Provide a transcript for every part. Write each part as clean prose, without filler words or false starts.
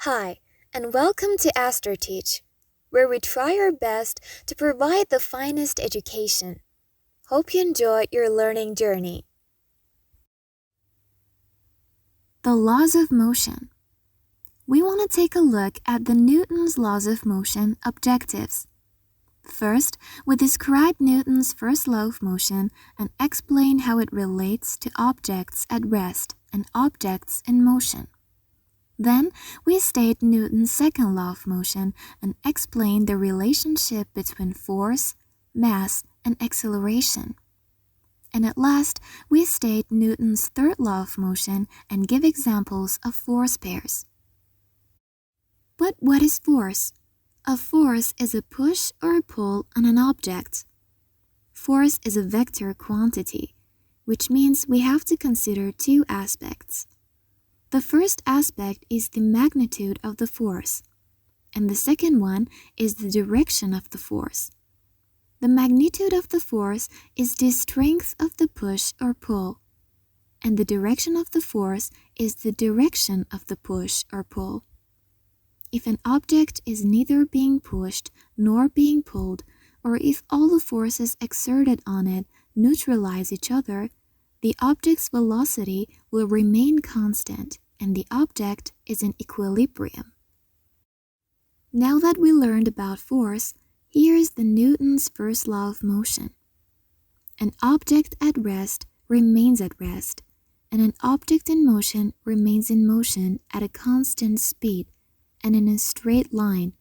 Hi, and welcome to AstroTeach, where we try our best to provide the finest education. Hope you enjoy your learning journey. The laws of motion. We want to take a look at the Newton's laws of motion objectives. First, we describe Newton's first law of motion and explain how it relates to objects at rest and objects in motion. Then, we state Newton's second law of motion and explain the relationship between force, mass, and acceleration. And at last, we state Newton's third law of motion and give examples of force pairs. But what is force? A force is a push or a pull on an object. Force is a vector quantity, which means we have to consider two aspects. The first aspect is the magnitude of the force, and the second one is the direction of the force. The magnitude of the force is the strength of the push or pull, and the direction of the force is the direction of the push or pull. If an object is neither being pushed nor being pulled, or if all the forces exerted on it neutralize each other, the object's velocity will remain constant and the object is in equilibrium. Now that we learned about force, here is the Newton's first law of motion. An object at rest remains at rest, and an object in motion remains in motion at a constant speed and in a straight line,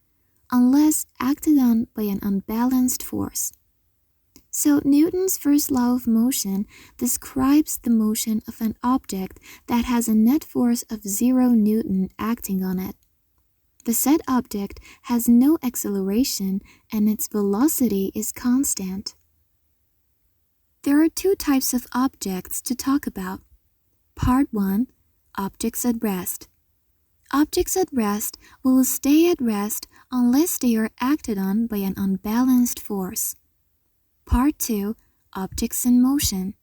unless acted on by an unbalanced force. So Newton's first law of motion describes the motion of an object that has a net force of 0 Newton acting on it. The said object has no acceleration and its velocity is constant. There are two types of objects to talk about. Part 1. Objects at rest. Objects at rest will stay at rest unless they are acted on by an unbalanced force. Part 2. Objects in motion.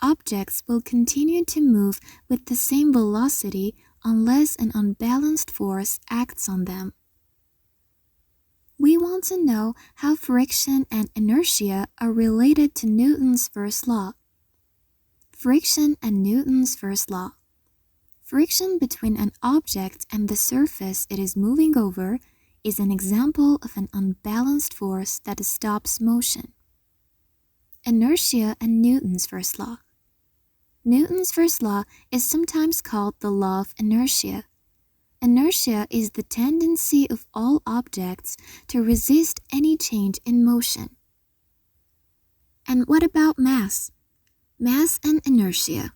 Objects will continue to move with the same velocity unless an unbalanced force acts on them. We want to know how friction and inertia are related to Newton's first law. Friction and Newton's first law. Friction between an object and the surface it is moving over is an example of an unbalanced force that stops motion. Inertia and Newton's first law. Newton's first law is sometimes called the law of inertia. Inertia is the tendency of all objects to resist any change in motion. And what about mass? Mass and inertia.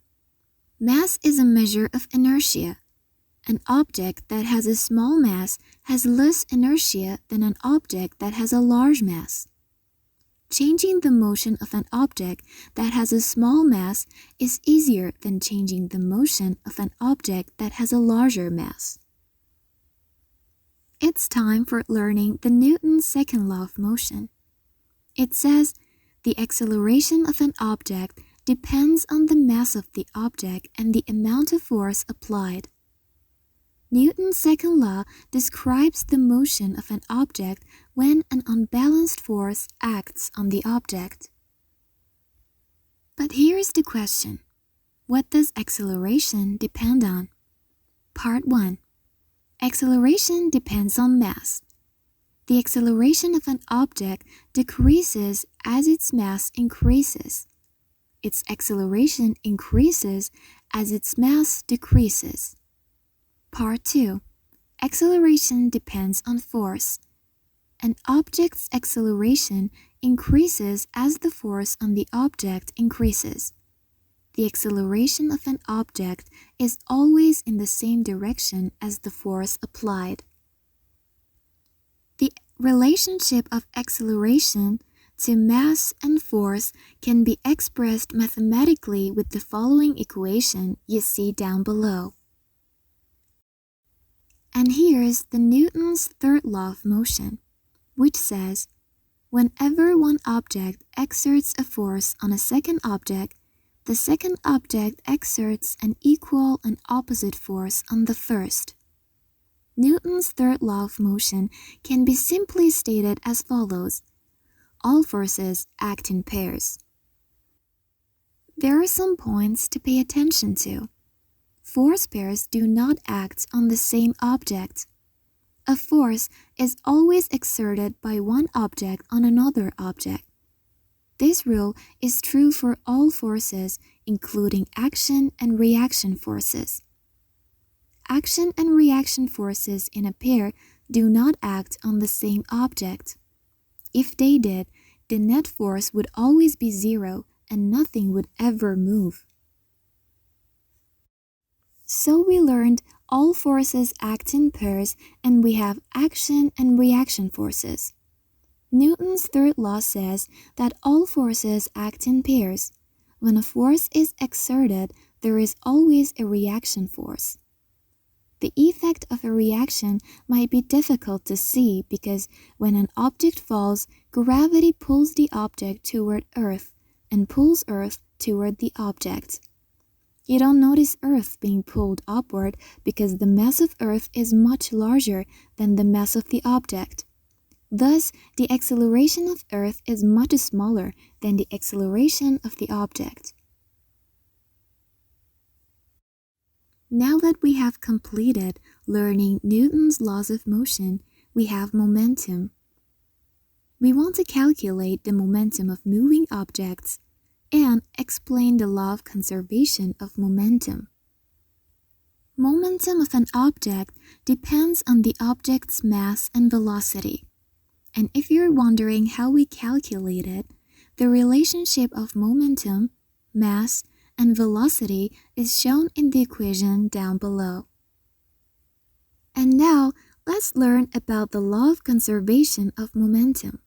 Mass is a measure of inertia. An object that has a small mass has less inertia than an object that has a large mass. Changing the motion of an object that has a small mass is easier than changing the motion of an object that has a larger mass. It's time for learning the Newton's second law of motion. It says, the acceleration of an object depends on the mass of the object and the amount of force applied. Newton's second law describes the motion of an object when an unbalanced force acts on the object. But here is the question. What does acceleration depend on? Part 1. Acceleration depends on mass. The acceleration of an object decreases as its mass increases. Its acceleration increases as its mass decreases. Part 2. Acceleration depends on force. An object's acceleration increases as the force on the object increases. The acceleration of an object is always in the same direction as the force applied. The relationship of acceleration to mass and force can be expressed mathematically with the following equation you see down below. And here's the Newton's third law of motion, which says, whenever one object exerts a force on a second object, the second object exerts an equal and opposite force on the first. Newton's third law of motion can be simply stated as follows. All forces act in pairs. There are some points to pay attention to. Force pairs do not act on the same object. A force is always exerted by one object on another object. This rule is true for all forces, including action and reaction forces. Action and reaction forces in a pair do not act on the same object. If they did, the net force would always be zero and nothing would ever move. So we learned all forces act in pairs and we have action and reaction forces. Newton's third law says that all forces act in pairs. When a force is exerted, there is always a reaction force. The effect of a reaction might be difficult to see because when an object falls, gravity pulls the object toward Earth and pulls Earth toward the object. You don't notice Earth being pulled upward because the mass of Earth is much larger than the mass of the object. Thus, the acceleration of Earth is much smaller than the acceleration of the object. Now that we have completed learning Newton's laws of motion, we have momentum. We want to calculate the momentum of moving objects and explain the law of conservation of momentum. Momentum of an object depends on the object's mass and velocity. And if you're wondering how we calculate it, the relationship of momentum, mass, and velocity is shown in the equation down below. And now, let's learn about the law of conservation of momentum.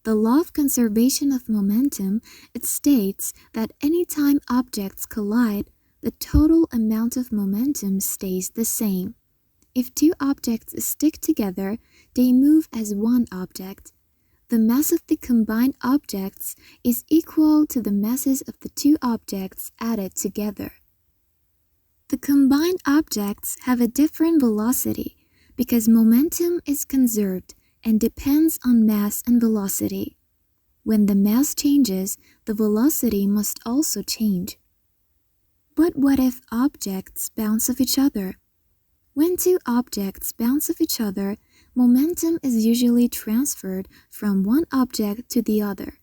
The law of conservation of momentum, it states that anytime objects collide, the total amount of momentum stays the same. If two objects stick together, they move as one object. The mass of the combined objects is equal to the masses of the two objects added together. The combined objects have a different velocity because momentum is conserved and depends on mass and velocity. When the mass changes, the velocity must also change. But what if objects bounce off each other? When two objects bounce off each other, momentum is usually transferred from one object to the other.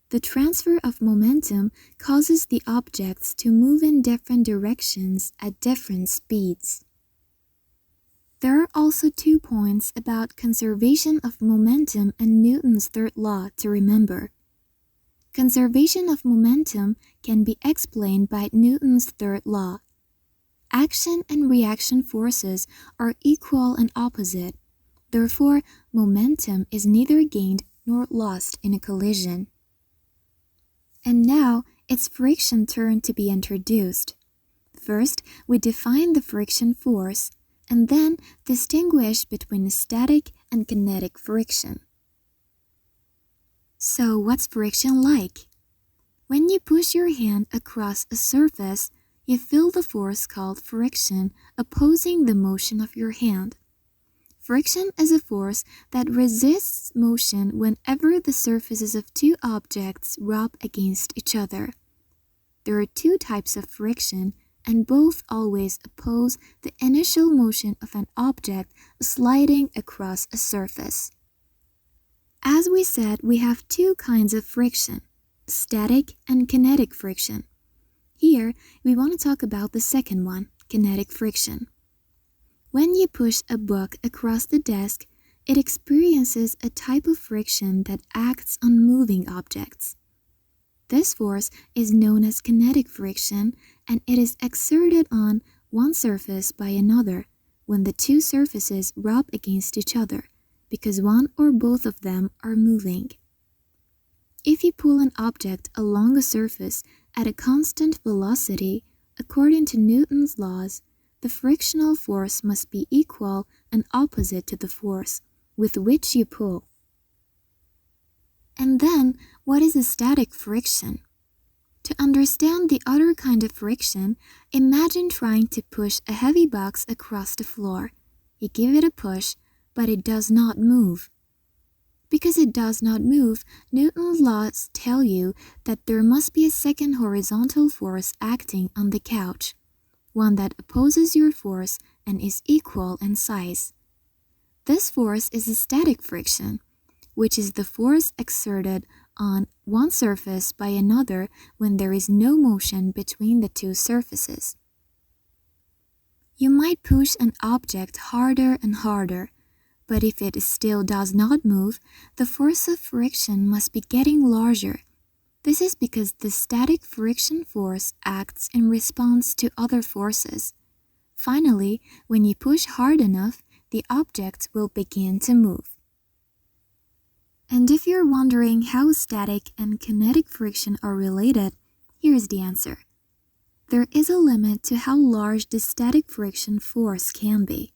The transfer of momentum causes the objects to move in different directions at different speeds. There are also 2 points about conservation of momentum and Newton's third law to remember. Conservation of momentum can be explained by Newton's third law. Action and reaction forces are equal and opposite. Therefore, momentum is neither gained nor lost in a collision. And now, it's friction turn to be introduced. First, we define the friction force, and then distinguish between static and kinetic friction. So, what's friction like? When you push your hand across a surface, you feel the force called friction opposing the motion of your hand. Friction is a force that resists motion whenever the surfaces of two objects rub against each other. There are 2 types of friction, and both always oppose the initial motion of an object sliding across a surface. As we said, we have 2 kinds of friction, static and kinetic friction. Here, we want to talk about the second one, kinetic friction. When you push a book across the desk, it experiences a type of friction that acts on moving objects. This force is known as kinetic friction, and it is exerted on one surface by another when the 2 surfaces rub against each other, because one or both of them are moving. If you pull an object along a surface at a constant velocity, according to Newton's laws, the frictional force must be equal and opposite to the force with which you pull. And then, what is a static friction? To understand the other kind of friction, imagine trying to push a heavy box across the floor. You give it a push, but it does not move. Because it does not move, Newton's laws tell you that there must be a second horizontal force acting on the couch, one that opposes your force and is equal in size. This force is a static friction, which is the force exerted on one surface by another when there is no motion between the two surfaces. You might push an object harder and harder, but if it still does not move, the force of friction must be getting larger. This is because the static friction force acts in response to other forces. Finally, when you push hard enough, the object will begin to move. And if you're wondering how static and kinetic friction are related, here's the answer. There is a limit to how large the static friction force can be.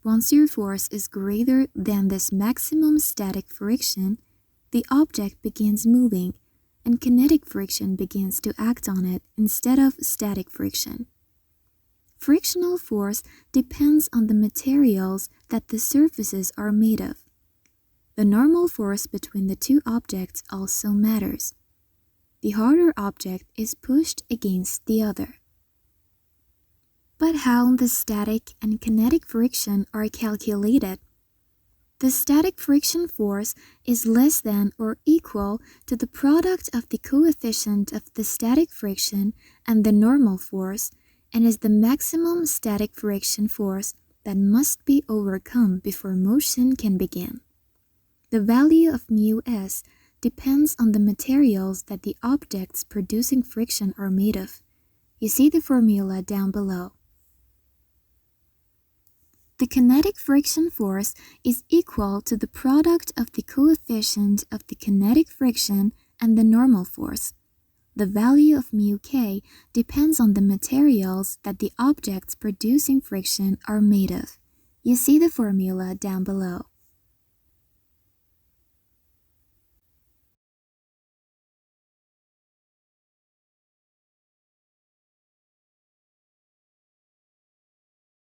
Once your force is greater than this maximum static friction, the object begins moving, and kinetic friction begins to act on it instead of static friction. Frictional force depends on the materials that the surfaces are made of. The normal force between the two objects also matters. The harder object is pushed against the other. But how the static and kinetic friction are calculated? The static friction force is less than or equal to the product of the coefficient of the static friction and the normal force, and is the maximum static friction force that must be overcome before motion can begin. The value of μs depends on the materials that the objects producing friction are made of. You see the formula down below. The kinetic friction force is equal to the product of the coefficient of the kinetic friction and the normal force. The value of μk depends on the materials that the objects producing friction are made of. You see the formula down below.